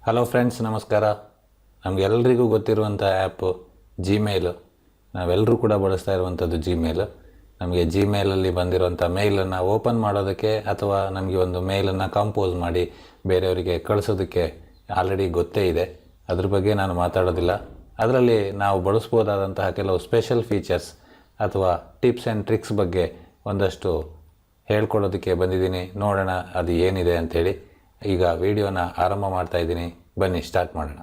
Hello friends, ನಮಸ್ಕಾರ. ನಮಗೆಲ್ಲರಿಗೂ ಗೊತ್ತಿರುವಂಥ ಆ್ಯಪು ಜಿಮೇಲು. ನಾವೆಲ್ಲರೂ ಕೂಡ ಬಳಸ್ತಾ ಇರುವಂಥದ್ದು ಜಿಮೇಲು. ನಮಗೆ ಜಿಮೇಲಲ್ಲಿ ಬಂದಿರುವಂಥ ಮೇಲನ್ನು ಓಪನ್ ಮಾಡೋದಕ್ಕೆ ಅಥವಾ ನಮಗೆ ಒಂದು ಮೇಲನ್ನು ಕಂಪೋಸ್ ಮಾಡಿ ಬೇರೆಯವರಿಗೆ ಕಳಿಸೋದಕ್ಕೆ ಆಲ್ರೆಡಿ ಗೊತ್ತೇ ಇದೆ. ಅದ್ರ ಬಗ್ಗೆ ನಾನು ಮಾತಾಡೋದಿಲ್ಲ. ಅದರಲ್ಲಿ ನಾವು ಬಳಸ್ಬೋದಾದಂತಹ ಕೆಲವು ಸ್ಪೆಷಲ್ ಫೀಚರ್ಸ್ ಅಥವಾ ಟಿಪ್ಸ್ ಆ್ಯಂಡ್ ಟ್ರಿಕ್ಸ್ ಬಗ್ಗೆ ಒಂದಷ್ಟು ಹೇಳ್ಕೊಳ್ಳೋದಕ್ಕೆ ಬಂದಿದ್ದೀನಿ. ನೋಡೋಣ ಅದು ಏನಿದೆ ಅಂಥೇಳಿ. ಈಗ ವಿಡಿಯೋನ ಆರಂಭ ಮಾಡ್ತಾ ಇದ್ದೀನಿ. ಬನ್ನಿ ಸ್ಟಾರ್ಟ್ ಮಾಡೋಣ.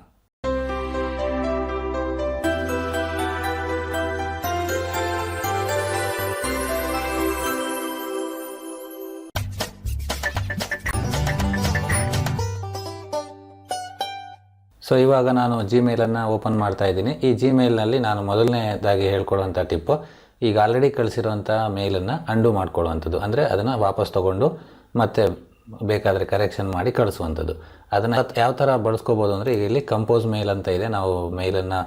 ಸೊ ಇವಾಗ ನಾನು ಜಿಮೇಲನ್ನು ಓಪನ್ ಮಾಡ್ತಾ ಇದ್ದೀನಿ. ಈ ಜಿಮೇಲ್ನಲ್ಲಿ ನಾನು ಮೊದಲನೇದಾಗಿ ಹೇಳ್ಕೊಡುವಂಥ ಟಿಪ್ಪು, ಈಗ ಆಲ್ರೆಡಿ ಕಳಿಸಿರುವಂಥ ಮೇಲನ್ನು ಅಂಡು ಮಾಡ್ಕೊಳ್ಳುವಂಥದ್ದು. ಅಂದರೆ ಅದನ್ನು ವಾಪಸ್ ತೊಗೊಂಡು ಮತ್ತೆ ಬೇಕಾದರೆ ಕರೆಕ್ಷನ್ ಮಾಡಿ ಕಳಿಸುವಂಥದ್ದು. ಅದನ್ನು ಯಾವ ಥರ ಬಳಸ್ಕೋಬೋದು ಅಂದರೆ, ಈಗ ಇಲ್ಲಿ ಕಂಪೋಸ್ ಮೇಲ್ ಅಂತ ಇದೆ. ನಾವು ಮೇಲನ್ನು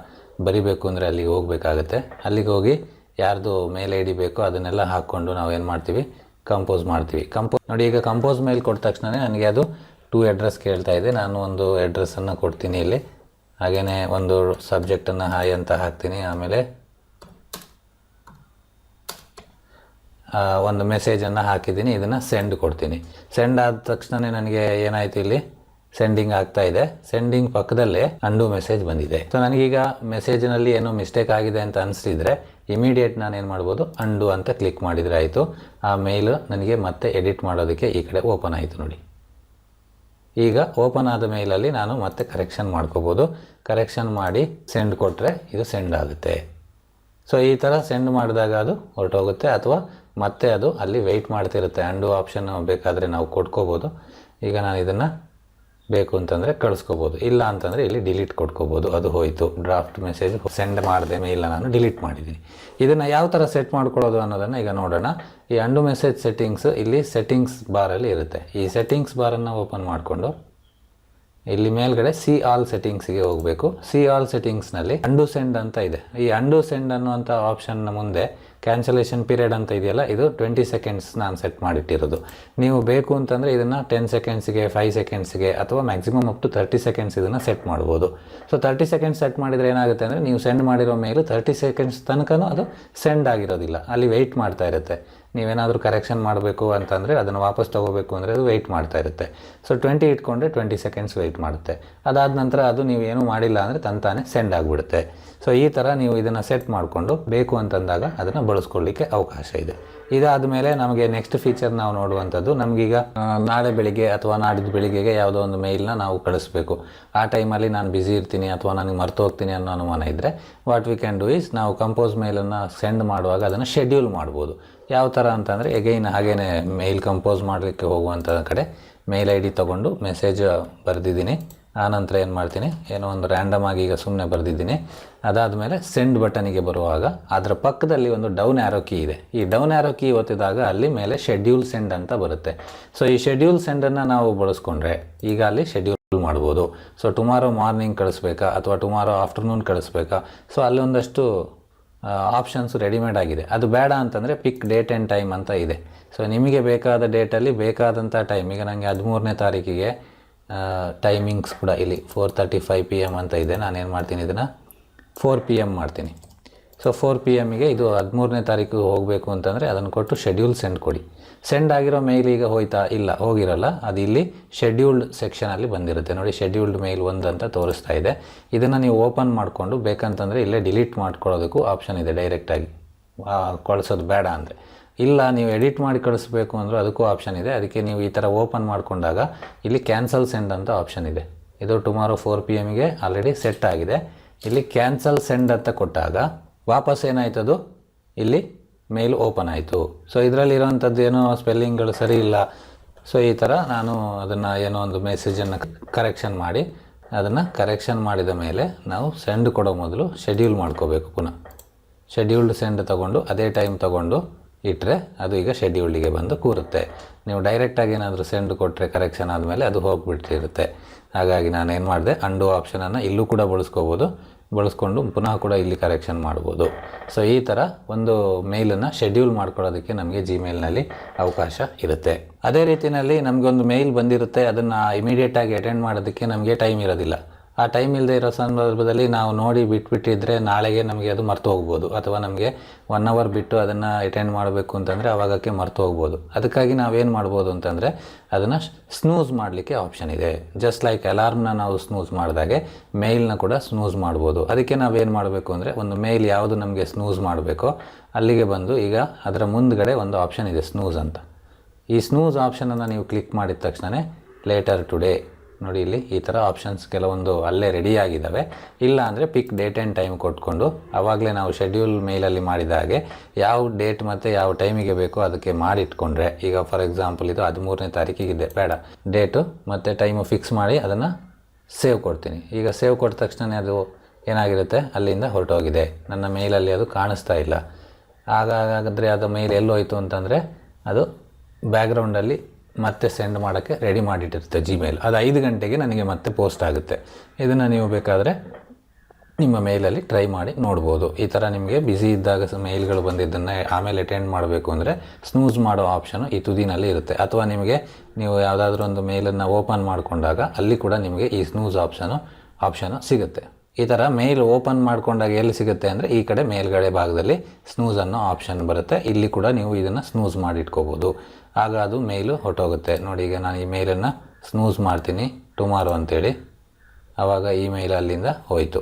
ಬರಿಬೇಕು ಅಂದರೆ ಅಲ್ಲಿಗೆ ಹೋಗಬೇಕಾಗತ್ತೆ. ಅಲ್ಲಿಗೆ ಹೋಗಿ ಯಾರ್ದು ಮೇಲ್ ಐ ಡಿ ಬೇಕೋ ಅದನ್ನೆಲ್ಲ ಹಾಕ್ಕೊಂಡು ನಾವು ಏನು ಮಾಡ್ತೀವಿ, ಕಂಪೋಸ್ ಮಾಡ್ತೀವಿ. ನೋಡಿ, ಈಗ ಕಂಪೋಸ್ ಮೇಲ್ ಕೊಟ್ಟ ತಕ್ಷಣ ನನಗೆ ಅದು 2 ಅಡ್ರೆಸ್ ಕೇಳ್ತಾ ಇದೆ. ನಾನು ಒಂದು ಅಡ್ರೆಸ್ಸನ್ನು ಕೊಡ್ತೀನಿ ಇಲ್ಲಿ. ಹಾಗೆಯೇ ಒಂದು ಸಬ್ಜೆಕ್ಟನ್ನು ಹಾಯ್ ಅಂತ ಹಾಕ್ತೀನಿ. ಆಮೇಲೆ ಒಂದು ಮೆಸೇಜನ್ನು ಹಾಕಿದ್ದೀನಿ. ಇದನ್ನು ಸೆಂಡ್ ಕೊಡ್ತೀನಿ. ಸೆಂಡ್ ಆದ ತಕ್ಷಣ ನನಗೆ ಏನಾಯಿತು, ಇಲ್ಲಿ ಸೆಂಡಿಂಗ್ ಆಗ್ತಾ ಇದೆ. ಸೆಂಡಿಂಗ್ ಪಕ್ಕದಲ್ಲೇ ಅಂಡು ಮೆಸೇಜ್ ಬಂದಿದೆ. ಸೊ ನನಗೀಗ ಮೆಸೇಜ್ನಲ್ಲಿ ಏನೋ ಮಿಸ್ಟೇಕ್ ಆಗಿದೆ ಅಂತ ಅನಿಸಿದ್ರೆ ಇಮಿಡಿಯೇಟ್ ನಾನು ಏನು ಮಾಡ್ಬೋದು, ಅಂಡು ಅಂತ ಕ್ಲಿಕ್ ಮಾಡಿದರೆ ಆಯಿತು. ಆ ಮೇಲು ನನಗೆ ಮತ್ತೆ ಎಡಿಟ್ ಮಾಡೋದಕ್ಕೆ ಈ ಕಡೆ ಓಪನ್ ಆಯಿತು. ನೋಡಿ, ಈಗ ಓಪನ್ ಆದ ಮೇಲಲ್ಲಿ ನಾನು ಮತ್ತೆ ಕರೆಕ್ಷನ್ ಮಾಡ್ಕೋಬೋದು. ಕರೆಕ್ಷನ್ ಮಾಡಿ ಸೆಂಡ್ ಕೊಟ್ಟರೆ ಇದು ಸೆಂಡ್ ಆಗುತ್ತೆ. ಸೊ ಈ ಥರ ಸೆಂಡ್ ಮಾಡಿದಾಗ ಅದು ಹೊರಟೋಗುತ್ತೆ, ಅಥವಾ ಮತ್ತೆ ಅದು ಅಲ್ಲಿ ವೆಯ್ಟ್ ಮಾಡ್ತಿರುತ್ತೆ. ಅಂಡು ಆಪ್ಷನ್ ಬೇಕಾದರೆ ನಾವು ಕೊಟ್ಕೋಬೋದು. ಈಗ ನಾನು ಇದನ್ನು ಬೇಕು ಅಂತಂದರೆ ಕಳಿಸ್ಕೋಬೋದು, ಇಲ್ಲ ಅಂತಂದರೆ ಇಲ್ಲಿ ಡಿಲೀಟ್ ಕೊಟ್ಕೋಬೋದು. ಅದು ಹೋಯಿತು, ಡ್ರಾಫ್ಟ್ ಮೆಸೇಜ್ ಸೆಂಡ್ ಮಾಡಿದೆ, ಮೇಲ್ನ ನಾನು ಡಿಲೀಟ್ ಮಾಡಿದ್ದೀನಿ. ಇದನ್ನು ಯಾವ ಥರ ಸೆಟ್ ಮಾಡ್ಕೊಳ್ಳೋದು ಅನ್ನೋದನ್ನು ಈಗ ನೋಡೋಣ. ಈ ಅಂಡು ಮೆಸೇಜ್ ಸೆಟ್ಟಿಂಗ್ಸ್ ಇಲ್ಲಿ ಸೆಟ್ಟಿಂಗ್ಸ್ ಬಾರಲ್ಲಿ ಇರುತ್ತೆ. ಈ ಸೆಟ್ಟಿಂಗ್ಸ್ ಬಾರನ್ನು ಓಪನ್ ಮಾಡಿಕೊಂಡು ಇಲ್ಲಿ ಮೇಲ್ಗಡೆ ಸಿ ಆಲ್ ಸೆಟ್ಟಿಂಗ್ಸ್ಗೆ ಹೋಗಬೇಕು. ಸಿ ಆಲ್ ಸೆಟ್ಟಿಂಗ್ಸ್ನಲ್ಲಿ ಅಂಡು ಸೆಂಡ್ ಅಂತ ಇದೆ. ಈ ಅಂಡು ಸೆಂಡ್ ಅನ್ನುವಂಥ ಆಪ್ಷನ್ನ ಮುಂದೆ ಕ್ಯಾನ್ಸಲೇಷನ್ ಪೀರಿಯಡ್ ಅಂತ ಇದೆಯಲ್ಲ, ಇದು 20 ಸೆಕೆಂಡ್ಸ್ ನಾನು ಸೆಟ್ ಮಾಡಿಟ್ಟಿರೋದು. ನೀವು ಬೇಕು ಅಂತಂದರೆ ಇದನ್ನು 10 ಸೆಕೆಂಡ್ಸ್ಗೆ, 5 ಸೆಕೆಂಡ್ಸ್ಗೆ ಅಥವಾ ಮ್ಯಾಕ್ಸಿಮಮ್ ಅಪ್ ಟು 30 ಸೆಕೆಂಡ್ಸ್ ಇದನ್ನು ಸೆಟ್ ಮಾಡ್ಬೋದು. ಸೊ 30 ಸೆಕೆಂಡ್ಸ್ ಸೆಟ್ ಮಾಡಿದರೆ ಏನಾಗುತ್ತೆ ಅಂದರೆ, ನೀವು ಸೆಂಡ್ ಮಾಡಿರೋ ಮೇಲು 30 ಸೆಕೆಂಡ್ಸ್ ತನಕನೂ ಅದು ಸೆಂಡ್ ಆಗಿರೋದಿಲ್ಲ, ಅಲ್ಲಿ ವೆಯ್ಟ್ ಮಾಡ್ತಾ ಇರುತ್ತೆ. ನೀವೇನಾದರೂ ಕರೆಕ್ಷನ್ ಮಾಡಬೇಕು ಅಂತಂದರೆ, ಅದನ್ನು ವಾಪಸ್ ತೊಗೋಬೇಕು ಅಂದರೆ ಅದು ವೆಯ್ಟ್ ಮಾಡ್ತಾ ಇರುತ್ತೆ. ಸೊ 20 ಇಟ್ಕೊಂಡ್ರೆ 20 ಸೆಕೆಂಡ್ಸ್ ವೆಯ್ಟ್ ಮಾಡುತ್ತೆ. ಅದಾದ ನಂತರ ಅದು ನೀವೇನೂ ಮಾಡಿಲ್ಲ ಅಂದರೆ ತಂತಾನೆ ಸೆಂಡ್ ಆಗಿಬಿಡುತ್ತೆ. ಸೊ ಈ ಥರ ನೀವು ಇದನ್ನು ಸೆಟ್ ಮಾಡಿಕೊಂಡು ಬೇಕು ಅಂತಂದಾಗ ಅದನ್ನು ಬಳಸ್ಕೊಳ್ಳಿಕ್ಕೆ ಅವಕಾಶ ಇದೆ. ಇದಾದ ಮೇಲೆ ನಮಗೆ ನೆಕ್ಸ್ಟ್ ಫೀಚರ್ ನಾವು ನೋಡುವಂಥದ್ದು, ನಮಗೀಗ ನಾಳೆ ಬೆಳಿಗ್ಗೆ ಅಥವಾ ನಾಡಿದ್ದು ಬೆಳಿಗ್ಗೆಗೆ ಯಾವುದೋ ಒಂದು ಮೇಲ್ನ ನಾವು ಕಳಿಸ್ಬೇಕು. ಆ ಟೈಮಲ್ಲಿ ನಾನು ಬ್ಯುಸಿ ಇರ್ತೀನಿ ಅಥವಾ ನನಗೆ ಮರ್ತು ಹೋಗ್ತೀನಿ ಅನ್ನೋ ಅನುಮಾನ ಇದ್ದರೆ, what we can do is, ನಾವು ಕಂಪೋಸ್ ಮೇಲನ್ನು ಸೆಂಡ್ ಮಾಡುವಾಗ ಅದನ್ನು ಶೆಡ್ಯೂಲ್ ಮಾಡ್ಬೋದು. ಯಾವ ಥರ ಅಂತಂದರೆ, ಎಗೈನ್ ಹಾಗೇ ಮೇಲ್ ಕಂಪೋಸ್ ಮಾಡಲಿಕ್ಕೆ ಹೋಗುವಂಥ ಕಡೆ ಮೇಲ್ ಐ ಡಿ ತೊಗೊಂಡು ಮೆಸೇಜ್ ಬರೆದಿದ್ದೀನಿ. ಆನಂತರ ಏನು ಮಾಡ್ತೀನಿ, ಏನೋ ಒಂದು ರ್ಯಾಂಡಮ್ ಆಗಿ ಈಗ ಸುಮ್ಮನೆ ಬರೆದಿದ್ದೀನಿ. ಅದಾದಮೇಲೆ ಸೆಂಡ್ ಬಟನಿಗೆ ಬರುವಾಗ ಅದರ ಪಕ್ಕದಲ್ಲಿ ಒಂದು ಡೌನ್ ಆ್ಯರೋ ಕೀ ಇದೆ. ಈ ಡೌನ್ ಆ್ಯರೋ ಕೀ ಒತ್ತಿದಾಗ ಅಲ್ಲಿ ಮೇಲೆ ಶೆಡ್ಯೂಲ್ ಸೆಂಡ್ ಅಂತ ಬರುತ್ತೆ. ಸೊ ಈ ಶೆಡ್ಯೂಲ್ ಸೆಂಡನ್ನು ನಾವು ಬಳಸ್ಕೊಂಡ್ರೆ ಈಗ ಅಲ್ಲಿ ಶೆಡ್ಯೂಲ್ ಮಾಡ್ಬೋದು. ಸೊ ಟುಮಾರೋ ಮಾರ್ನಿಂಗ್ ಕಳಿಸ್ಬೇಕಾ ಅಥವಾ ಟುಮಾರೋ ಆಫ್ಟರ್ನೂನ್ ಕಳಿಸ್ಬೇಕಾ, ಸೊ ಅಲ್ಲೊಂದಷ್ಟು ಆಪ್ಷನ್ಸ್ ರೆಡಿಮೇಡ್ ಆಗಿದೆ. ಅದು ಬೇಡ ಅಂತಂದರೆ ಪಿಕ್ ಡೇಟ್ ಆ್ಯಂಡ್ ಟೈಮ್ ಅಂತ ಇದೆ. ಸೊ ನಿಮಗೆ ಬೇಕಾದ ಡೇಟಲ್ಲಿ ಬೇಕಾದಂಥ ಟೈಮ್, ಈಗ ನನಗೆ 13ನೇ ತಾರೀಕಿಗೆ ಟೈಮಿಂಗ್ಸ್ ಕೂಡ ಇಲ್ಲಿ 4:35 PM ಅಂತ ಇದೆ. ನಾನೇನು ಮಾಡ್ತೀನಿ, ಇದನ್ನು 4 PM ಮಾಡ್ತೀನಿ. ಸೊ 4 PMಗೆ ಇದು 13ನೇ ತಾರೀಕು ಹೋಗಬೇಕು ಅಂತಂದರೆ ಅದನ್ನು ಕೊಟ್ಟು ಶೆಡ್ಯೂಲ್ ಸೆಂಡ್ ಕೊಡಿ. ಸೆಂಡ್ ಆಗಿರೋ ಮೇಲ್ ಈಗ ಹೋಯ್ತಾ, ಇಲ್ಲ ಹೋಗಿರಲ್ಲ, ಅದು ಇಲ್ಲಿ ಶೆಡ್ಯೂಲ್ಡ್ ಸೆಕ್ಷನಲ್ಲಿ ಬಂದಿರುತ್ತೆ. ನೋಡಿ, ಶೆಡ್ಯೂಲ್ಡ್ ಮೇಲ್ 1 ಅಂತ ತೋರಿಸ್ತಾ ಇದೆ. ಇದನ್ನು ನೀವು ಓಪನ್ ಮಾಡಿಕೊಂಡು ಬೇಕಂತಂದರೆ ಇಲ್ಲೇ ಡಿಲೀಟ್ ಮಾಡ್ಕೊಳ್ಳೋದಕ್ಕೂ ಆಪ್ಷನ್ ಇದೆ. ಡೈರೆಕ್ಟಾಗಿ ಕಳಿಸೋದು ಬೇಡ ಅಂದರೆ, ಇಲ್ಲ ನೀವು ಎಡಿಟ್ ಮಾಡಿ ಕಳಿಸ್ಬೇಕು ಅಂದರೂ ಅದಕ್ಕೂ ಆಪ್ಷನ್ ಇದೆ. ಅದಕ್ಕೆ ನೀವು ಈ ಥರ ಓಪನ್ ಮಾಡಿಕೊಂಡಾಗ ಇಲ್ಲಿ ಕ್ಯಾನ್ಸಲ್ ಸೆಂಡ್ ಅಂತ ಆಪ್ಷನ್ ಇದೆ. ಇದು ಟುಮಾರೋ 4 PMಗೆ ಆಲ್ರೆಡಿ ಸೆಟ್ ಆಗಿದೆ. ಇಲ್ಲಿ ಕ್ಯಾನ್ಸಲ್ ಸೆಂಡ್ ಅಂತ ಕೊಟ್ಟಾಗ ವಾಪಸ್ ಏನಾಯ್ತದು, ಇಲ್ಲಿ ಮೇಲ್ ಓಪನ್ ಆಯಿತು. ಸೊ ಇದರಲ್ಲಿರೋವಂಥದ್ದು ಏನೋ ಸ್ಪೆಲ್ಲಿಂಗ್ಗಳು ಸರಿ ಇಲ್ಲ. ಸೊ ಈ ಥರ ನಾನು ಅದನ್ನು ಏನೋ ಒಂದು ಮೆಸೇಜನ್ನು ಕರೆಕ್ಷನ್ ಮಾಡಿ, ಅದನ್ನು ಕರೆಕ್ಷನ್ ಮಾಡಿದ ಮೇಲೆ ನಾವು ಸೆಂಡ್ ಕೊಡೋ ಮೊದಲು ಶೆಡ್ಯೂಲ್ ಮಾಡ್ಕೋಬೇಕು. ಪುನಃ ಶೆಡ್ಯೂಲ್ಡ್ ಸೆಂಡ್ ತೊಗೊಂಡು ಅದೇ ಟೈಮ್ ತೊಗೊಂಡು ಇಟ್ಟರೆ ಅದು ಈಗ ಶೆಡ್ಯೂಲ್ಡಿಗೆ ಬಂದು ಕೂರುತ್ತೆ. ನೀವು ಡೈರೆಕ್ಟಾಗಿ ಏನಾದರೂ ಸೆಂಡ್ ಕೊಟ್ಟರೆ ಕರೆಕ್ಷನ್ ಆದಮೇಲೆ ಅದು ಹೋಗಿಬಿಟ್ಟಿರುತ್ತೆ. ಹಾಗಾಗಿ ನಾನೇನು ಮಾಡಿದೆ, ಅಂಡು ಆಪ್ಷನನ್ನು ಇಲ್ಲೂ ಕೂಡ ಬಳಸ್ಕೋಬೋದು. ಬಳಸ್ಕೊಂಡು ಪುನಃ ಕೂಡ ಇಲ್ಲಿ ಕರೆಕ್ಷನ್ ಮಾಡ್ಬೋದು. ಸೊ ಈ ಥರ ಒಂದು ಮೇಲನ್ನು ಶೆಡ್ಯೂಲ್ ಮಾಡ್ಕೊಳ್ಳೋದಕ್ಕೆ ನಮಗೆ ಜಿಮೇಲ್ನಲ್ಲಿ ಅವಕಾಶ ಇರುತ್ತೆ. ಅದೇ ರೀತಿಯಲ್ಲಿ ನಮಗೊಂದು ಮೇಲ್ ಬಂದಿರುತ್ತೆ, ಅದನ್ನು ಇಮಿಡಿಯೇಟಾಗಿ ಅಟೆಂಡ್ ಮಾಡೋದಕ್ಕೆ ನಮಗೆ ಟೈಮ್ ಇರೋದಿಲ್ಲ. ಆ ಟೈಮ್ ಇಲ್ಲದೆ ಇರೋ ಸಂದರ್ಭದಲ್ಲಿ ನಾವು ನೋಡಿ ಬಿಟ್ಬಿಟ್ಟಿದ್ರೆ ನಾಳೆಗೆ ನಮಗೆ ಅದು ಮರ್ತು ಹೋಗ್ಬೋದು, ಅಥವಾ ನಮಗೆ 1 ಅವರ್ ಬಿಟ್ಟು ಅದನ್ನು ಅಟೆಂಡ್ ಮಾಡಬೇಕು ಅಂತಂದರೆ ಆವಾಗಕ್ಕೆ ಮರ್ತು ಹೋಗ್ಬೋದು. ಅದಕ್ಕಾಗಿ ನಾವೇನು ಮಾಡ್ಬೋದು ಅಂತಂದರೆ ಅದನ್ನು ಸ್ನೂಸ್ ಮಾಡಲಿಕ್ಕೆ ಆಪ್ಷನ್ ಇದೆ. ಜಸ್ಟ್ ಲೈಕ್ ಅಲಾರ್ಮ್ನ ನಾವು ಸ್ನೂಸ್ ಮಾಡಿದಾಗೆ ಮೇಲ್ನ ಕೂಡ ಸ್ನೂಸ್ ಮಾಡ್ಬೋದು. ಅದಕ್ಕೆ ನಾವೇನು ಮಾಡಬೇಕು ಅಂದರೆ ಒಂದು ಮೇಲ್ ಯಾವುದು ನಮಗೆ ಸ್ನೂಸ್ ಮಾಡಬೇಕೋ ಅಲ್ಲಿಗೆ ಬಂದು ಈಗ ಅದರ ಮುಂದ್ಗಡೆ ಒಂದು ಆಪ್ಷನ್ ಇದೆ ಸ್ನೂಸ್ ಅಂತ. ಈ ಸ್ನೂಸ್ ಆಪ್ಷನನ್ನು ನೀವು ಕ್ಲಿಕ್ ಮಾಡಿದ ತಕ್ಷಣ ಲೇಟರ್ ಟುಡೇ ನೋಡಿ ಇಲ್ಲಿ ಈ ಥರ ಆಪ್ಷನ್ಸ್ ಕೆಲವೊಂದು ಅಲ್ಲೇ ರೆಡಿ ಆಗಿದ್ದಾವೆ. ಇಲ್ಲ ಅಂದರೆ ಪಿಕ್ ಡೇಟ್ ಆ್ಯಂಡ್ ಟೈಮ್ ಕೊಟ್ಕೊಂಡು ಆವಾಗಲೇ ನಾವು ಶೆಡ್ಯೂಲ್ ಮೇಲಲ್ಲಿ ಮಾಡಿದ ಹಾಗೆ ಯಾವ ಡೇಟ್ ಮತ್ತು ಯಾವ ಟೈಮಿಗೆ ಬೇಕೋ ಅದಕ್ಕೆ ಮಾಡಿಟ್ಕೊಂಡ್ರೆ, ಈಗ ಫಾರ್ ಎಕ್ಸಾಂಪಲ್ ಇದು 13ನೇ ತಾರೀಕಿಗಿದೆ, ಬೇಡ ಡೇಟು ಮತ್ತು ಟೈಮು ಫಿಕ್ಸ್ ಮಾಡಿ ಅದನ್ನು ಸೇವ್ ಕೊಡ್ತೀನಿ. ಈಗ ಸೇವ್ ಕೊಟ್ಟ ತಕ್ಷಣ ಅದು ಏನಾಗಿರುತ್ತೆ, ಅಲ್ಲಿಂದ ಹೊರಟೋಗಿದೆ, ನನ್ನ ಮೇಲಲ್ಲಿ ಅದು ಕಾಣಿಸ್ತಾ ಇಲ್ಲ. ಹಾಗಾದರೆ ಅದು ಮೇಲ್ ಎಲ್ಲೋಯ್ತು ಅಂತಂದರೆ ಅದು ಬ್ಯಾಕ್ಗ್ರೌಂಡಲ್ಲಿ ಮತ್ತೆ ಸೆಂಡ್ ಮಾಡೋಕ್ಕೆ ರೆಡಿ ಮಾಡಿಟ್ಟಿರುತ್ತೆ ಜಿಮೇಲ್. ಅದು 5 ಗಂಟೆಗೆ ನನಗೆ ಮತ್ತೆ ಪೋಸ್ಟ್ ಆಗುತ್ತೆ. ಇದನ್ನು ನೀವು ಬೇಕಾದರೆ ನಿಮ್ಮ ಮೇಲಲ್ಲಿ ಟ್ರೈ ಮಾಡಿ ನೋಡ್ಬೋದು. ಈ ಥರ ನಿಮಗೆ ಬ್ಯುಸಿ ಇದ್ದಾಗ ಮೇಲ್ಗಳು ಬಂದಿದ್ದನ್ನು ಆಮೇಲೆ ಅಟೆಂಡ್ ಮಾಡಬೇಕು ಅಂದರೆ ಸ್ನೂಸ್ ಮಾಡೋ ಆಪ್ಷನು ಈ ತುದಿನಲ್ಲಿ ಇರುತ್ತೆ. ಅಥವಾ ನಿಮಗೆ ನೀವು ಯಾವುದಾದ್ರೂ ಒಂದು ಮೇಲನ್ನು ಓಪನ್ ಮಾಡಿಕೊಂಡಾಗ ಅಲ್ಲಿ ಕೂಡ ನಿಮಗೆ ಈ ಸ್ನೂಸ್ ಆಪ್ಷನು ಸಿಗುತ್ತೆ. ಈ ಥರ ಮೇಲ್ ಓಪನ್ ಮಾಡ್ಕೊಂಡಾಗ ಎಲ್ಲಿ ಸಿಗುತ್ತೆ ಅಂದರೆ ಈ ಕಡೆ ಮೇಲ್ಗಡೆ ಭಾಗದಲ್ಲಿ ಸ್ನೂಸ್ ಅನ್ನೋ ಆಪ್ಷನ್ ಬರುತ್ತೆ. ಇಲ್ಲಿ ಕೂಡ ನೀವು ಇದನ್ನು ಸ್ನೂಸ್ ಮಾಡಿಟ್ಕೋಬೋದು. ಆಗ ಅದು ಮೇಲು ಹೊರಟೋಗುತ್ತೆ. ನೋಡಿ ಈಗ ನಾನು ಈ ಮೇಲನ್ನು ಸ್ನೂಸ್ ಮಾಡ್ತೀನಿ ಟುಮಾರೋ ಅಂತೇಳಿ, ಆವಾಗ ಈ ಮೇಲ್ ಅಲ್ಲಿಂದ ಹೋಯಿತು,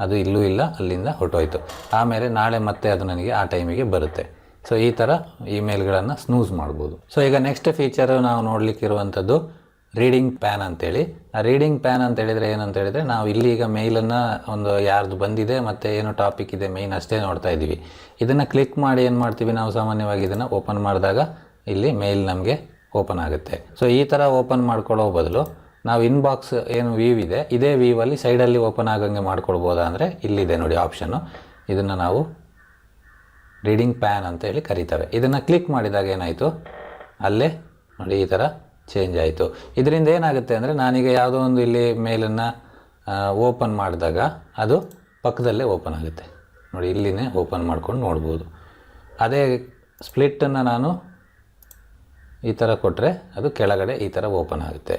ಅದು ಇಲ್ಲೂ ಇಲ್ಲ, ಅಲ್ಲಿಂದ ಹೊರಟೋಯ್ತು. ಆಮೇಲೆ ನಾಳೆ ಮತ್ತೆ ಅದು ನನಗೆ ಆ ಟೈಮಿಗೆ ಬರುತ್ತೆ. ಸೊ ಈ ಥರ ಇಮೇಲ್ಗಳನ್ನು ಸ್ನೂಸ್ ಮಾಡ್ಬೋದು. ಸೊ ಈಗ ನೆಕ್ಸ್ಟ್ ಫೀಚರು ನಾವು ನೋಡಲಿಕ್ಕಿರುವಂಥದ್ದು ರೀಡಿಂಗ್ ಪ್ಯಾನ್ ಅಂತೇಳಿ. ಆ ರೀಡಿಂಗ್ ಪ್ಯಾನ್ ಅಂತ ಹೇಳಿದರೆ ಏನಂತ ಹೇಳಿದರೆ ನಾವು ಇಲ್ಲಿ ಈಗ ಮೇಲನ್ನು ಒಂದು ಯಾರ್ದು ಬಂದಿದೆ ಮತ್ತು ಏನು ಟಾಪಿಕ್ ಇದೆ ಮೇಯ್ನ್ ಅಷ್ಟೇ ನೋಡ್ತಾ ಇದ್ದೀವಿ. ಇದನ್ನು ಕ್ಲಿಕ್ ಮಾಡಿ ಏನು ಮಾಡ್ತೀವಿ ನಾವು ಸಾಮಾನ್ಯವಾಗಿ ಇದನ್ನು ಓಪನ್ ಮಾಡಿದಾಗ ಇಲ್ಲಿ ಮೇಲ್ ನಮಗೆ ಓಪನ್ ಆಗುತ್ತೆ. ಸೊ ಈ ಥರ ಓಪನ್ ಮಾಡ್ಕೊಳ್ಳೋ ಬದಲು ನಾವು ಇನ್ಬಾಕ್ಸ್ ಏನು ವ್ಯೂ ಇದೆ ಇದೇ ವ್ಯೂವಲ್ಲಿ ಸೈಡಲ್ಲಿ ಓಪನ್ ಆಗಂಗೆ ಮಾಡ್ಕೊಳ್ಬೋದಾ ಅಂದರೆ ಇಲ್ಲಿದೆ ನೋಡಿ ಆಪ್ಷನ್ನು. ಇದನ್ನು ನಾವು ರೀಡಿಂಗ್ ಪ್ಯಾನ್ ಅಂತ ಹೇಳಿ ಕರಿತೇವೆ. ಇದನ್ನು ಕ್ಲಿಕ್ ಮಾಡಿದಾಗ ಏನಾಯಿತು, ಅಲ್ಲೇ ನೋಡಿ ಈ ಥರ ಚೇಂಜ್ ಆಯಿತು. ಇದರಿಂದ ಏನಾಗುತ್ತೆ ಅಂದರೆ ನಾನೀಗ ಯಾವುದೋ ಒಂದು ಇಲ್ಲಿ ಮೇಲನ್ನು ಓಪನ್ ಮಾಡಿದಾಗ ಅದು ಪಕ್ಕದಲ್ಲೇ ಓಪನ್ ಆಗುತ್ತೆ ನೋಡಿ, ಇಲ್ಲಿನೇ ಓಪನ್ ಮಾಡ್ಕೊಂಡು ನೋಡ್ಬೋದು. ಅದೇ ಸ್ಪ್ಲಿಟ್ಟನ್ನು ನಾನು ಈ ಥರ ಕೊಟ್ಟರೆ ಅದು ಕೆಳಗಡೆ ಈ ಥರ ಓಪನ್ ಆಗುತ್ತೆ.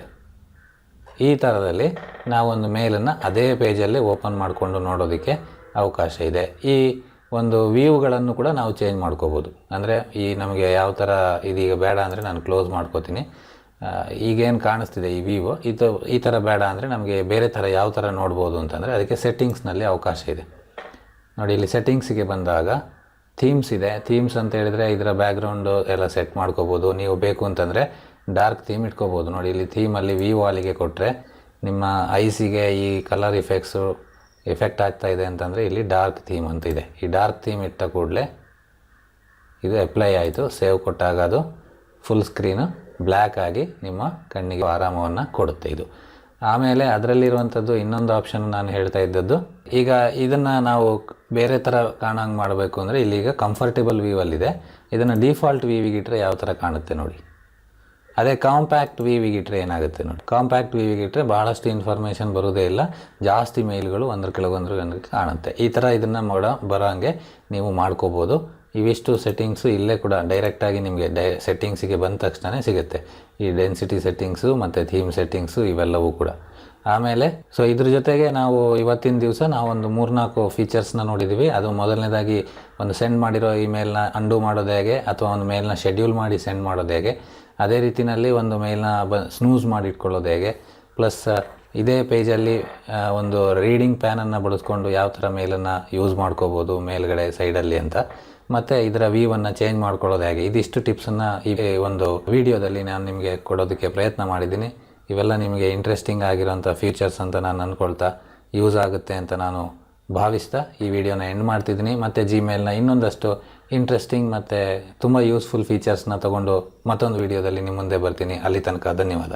ಈ ಥರದಲ್ಲಿ ನಾವೊಂದು ಮೇಲನ್ನು ಅದೇ ಪೇಜಲ್ಲೇ ಓಪನ್ ಮಾಡಿಕೊಂಡು ನೋಡೋದಕ್ಕೆ ಅವಕಾಶ ಇದೆ. ಈ ಒಂದು ವ್ಯೂಗಳನ್ನು ಕೂಡ ನಾವು ಚೇಂಜ್ ಮಾಡ್ಕೋಬೋದು. ಅಂದರೆ ಈ ನಮಗೆ ಯಾವ ಥರ ಇದೀಗ ಬೇಡ ಅಂದರೆ ನಾನು ಕ್ಲೋಸ್ ಮಾಡ್ಕೋತೀನಿ. ಈಗೇನು ಕಾಣಿಸ್ತಿದೆ ಈ ವ್ಯೂ ಈ ಥರ ಬೇಡ ಅಂದರೆ ನಮಗೆ ಬೇರೆ ಥರ ಯಾವ ಥರ ನೋಡ್ಬೋದು ಅಂತಂದರೆ ಅದಕ್ಕೆ ಸೆಟ್ಟಿಂಗ್ಸ್ನಲ್ಲಿ ಅವಕಾಶ ಇದೆ. ನೋಡಿ ಇಲ್ಲಿ ಸೆಟ್ಟಿಂಗ್ಸಿಗೆ ಬಂದಾಗ ಥೀಮ್ಸ್ ಇದೆ. ಥೀಮ್ಸ್ ಅಂತ ಹೇಳಿದರೆ ಇದರ ಬ್ಯಾಕ್ಗ್ರೌಂಡು ಎಲ್ಲ ಸೆಟ್ ಮಾಡ್ಕೋಬೋದು. ನೀವು ಬೇಕು ಅಂತಂದರೆ ಡಾರ್ಕ್ ಥೀಮ್ ಇಟ್ಕೋಬೋದು. ನೋಡಿ ಇಲ್ಲಿ ಥೀಮಲ್ಲಿ ವ್ಯೂ ವಾಲಿಗೆ ಕೊಟ್ಟರೆ ನಿಮ್ಮ ಐಸಿಗೆ ಈ ಕಲರ್ ಎಫೆಕ್ಟ್ ಆಗ್ತಾ ಇದೆ ಅಂತಂದರೆ ಇಲ್ಲಿ ಡಾರ್ಕ್ ಥೀಮ್ ಅಂತ ಇದೆ. ಈ ಡಾರ್ಕ್ ಥೀಮ್ ಇಟ್ಟ ಕೂಡಲೇ ಇದು ಅಪ್ಲೈ ಆಯಿತು. ಸೇವ್ ಕೊಟ್ಟಾಗ ಅದು ಫುಲ್ ಸ್ಕ್ರೀನು ಬ್ಲ್ಯಾಕ್ ಆಗಿ ನಿಮ್ಮ ಕಣ್ಣಿಗೆ ಆರಾಮವನ್ನು ಕೊಡುತ್ತೆ ಇದು. ಆಮೇಲೆ ಅದರಲ್ಲಿರುವಂಥದ್ದು ಇನ್ನೊಂದು ಆಪ್ಷನ್ ನಾನು ಹೇಳ್ತಾ ಇದ್ದದ್ದು, ಈಗ ಇದನ್ನು ನಾವು ಬೇರೆ ಥರ ಕಾಣಂಗೆ ಮಾಡಬೇಕು ಅಂದರೆ ಇಲ್ಲಿಗ ಕಂಫರ್ಟೇಬಲ್ ವ್ಯೂವಲ್ಲಿದೆ. ಇದನ್ನು ಡಿಫಾಲ್ಟ್ ವ್ಯೂವಿಗಿಟ್ರೆ ಯಾವ ಥರ ಕಾಣುತ್ತೆ ನೋಡಿ. ಅದೇ ಕಾಂಪ್ಯಾಕ್ಟ್ ವ್ಯೂವಿಗಿಟ್ರೆ ಏನಾಗುತ್ತೆ ನೋಡಿ. ಕಾಂಪ್ಯಾಕ್ಟ್ ವ್ಯೂವಿಗಿಟ್ರೆ ಭಾಳಷ್ಟು ಇನ್ಫಾರ್ಮೇಷನ್ ಬರೋದೇ ಇಲ್ಲ, ಜಾಸ್ತಿ ಮೇಲ್ಗಳು ಒಂದ್ರ ಕೆಳಗೊಂದ್ರ ಕಾಣುತ್ತೆ. ಈ ಥರ ಇದನ್ನು ಬರೋ ಹಾಗೆ ನೀವು ಮಾಡ್ಕೋಬೋದು. ಇವಿಷ್ಟು ಸೆಟ್ಟಿಂಗ್ಸು ಇಲ್ಲೇ ಕೂಡ ಡೈರೆಕ್ಟಾಗಿ ನಿಮಗೆ ಸೆಟ್ಟಿಂಗ್ಸಿಗೆ ಬಂದ ತಕ್ಷಣ ಸಿಗುತ್ತೆ. ಈ ಡೆನ್ಸಿಟಿ ಸೆಟ್ಟಿಂಗ್ಸು ಮತ್ತು ಥೀಮ್ ಸೆಟ್ಟಿಂಗ್ಸು ಇವೆಲ್ಲವೂ ಕೂಡ. ಆಮೇಲೆ ಸೊ ಇದ್ರ ಜೊತೆಗೆ ನಾವು ಇವತ್ತಿನ ದಿವಸ ನಾವೊಂದು 3-4 ಫೀಚರ್ಸ್ನ ನೋಡಿದ್ದೀವಿ. ಅದು ಮೊದಲನೇದಾಗಿ ಒಂದು ಸೆಂಡ್ ಮಾಡಿರೋ ಇಮೇಲ್ನ ಅಂಡು ಮಾಡೋದು ಹೇಗೆ, ಅಥವಾ ಒಂದು ಮೇಲ್ನ ಶೆಡ್ಯೂಲ್ ಮಾಡಿ ಸೆಂಡ್ ಮಾಡೋದು ಹೇಗೆ, ಅದೇ ರೀತಿಯಲ್ಲಿ ಒಂದು ಮೇಲ್ನ ಸ್ನೂಸ್ ಮಾಡಿ ಇಟ್ಕೊಳ್ಳೋದು ಹೇಗೆ, ಪ್ಲಸ್ ಇದೇ ಪೇಜಲ್ಲಿ ಒಂದು ರೀಡಿಂಗ್ ಪ್ಯಾನನ್ನು ಬಳಸ್ಕೊಂಡು ಯಾವ ಥರ ಮೇಲನ್ನು ಯೂಸ್ ಮಾಡ್ಕೋಬೋದು ಮೇಲ್ಗಡೆ ಸೈಡಲ್ಲಿ ಅಂತ, ಮತ್ತು ಇದರ ವ್ಯೂವನ್ನು ಚೇಂಜ್ ಮಾಡ್ಕೊಳ್ಳೋದು ಹೇಗೆ, ಇದಿಷ್ಟು ಟಿಪ್ಸನ್ನು ಈ ಒಂದು ವಿಡಿಯೋದಲ್ಲಿ ನಾನು ನಿಮಗೆ ಕೊಡೋದಕ್ಕೆ ಪ್ರಯತ್ನ ಮಾಡಿದ್ದೀನಿ. ಇವೆಲ್ಲ ನಿಮಗೆ ಇಂಟ್ರೆಸ್ಟಿಂಗ್ ಆಗಿರೋಂಥ ಫೀಚರ್ಸ್ ಅಂತ ನಾನು ಅಂದ್ಕೊಳ್ತಾ ಯೂಸ್ ಆಗುತ್ತೆ ಅಂತ ನಾನು ಭಾವಿಸ್ತಾ ಈ ವಿಡಿಯೋನ ಎಂಡ್ ಮಾಡ್ತಿದ್ದೀನಿ. ಮತ್ತು ಜಿಮೇಲ್ನ ಇನ್ನೊಂದಷ್ಟು ಇಂಟ್ರೆಸ್ಟಿಂಗ್ ಮತ್ತು ತುಂಬ ಯೂಸ್ಫುಲ್ ಫೀಚರ್ಸ್ನ ತೊಗೊಂಡು ಮತ್ತೊಂದು ವಿಡಿಯೋದಲ್ಲಿ ನಿಮ್ಮ ಮುಂದೆ ಬರ್ತೀನಿ. ಅಲ್ಲಿ ತನಕ ಧನ್ಯವಾದ.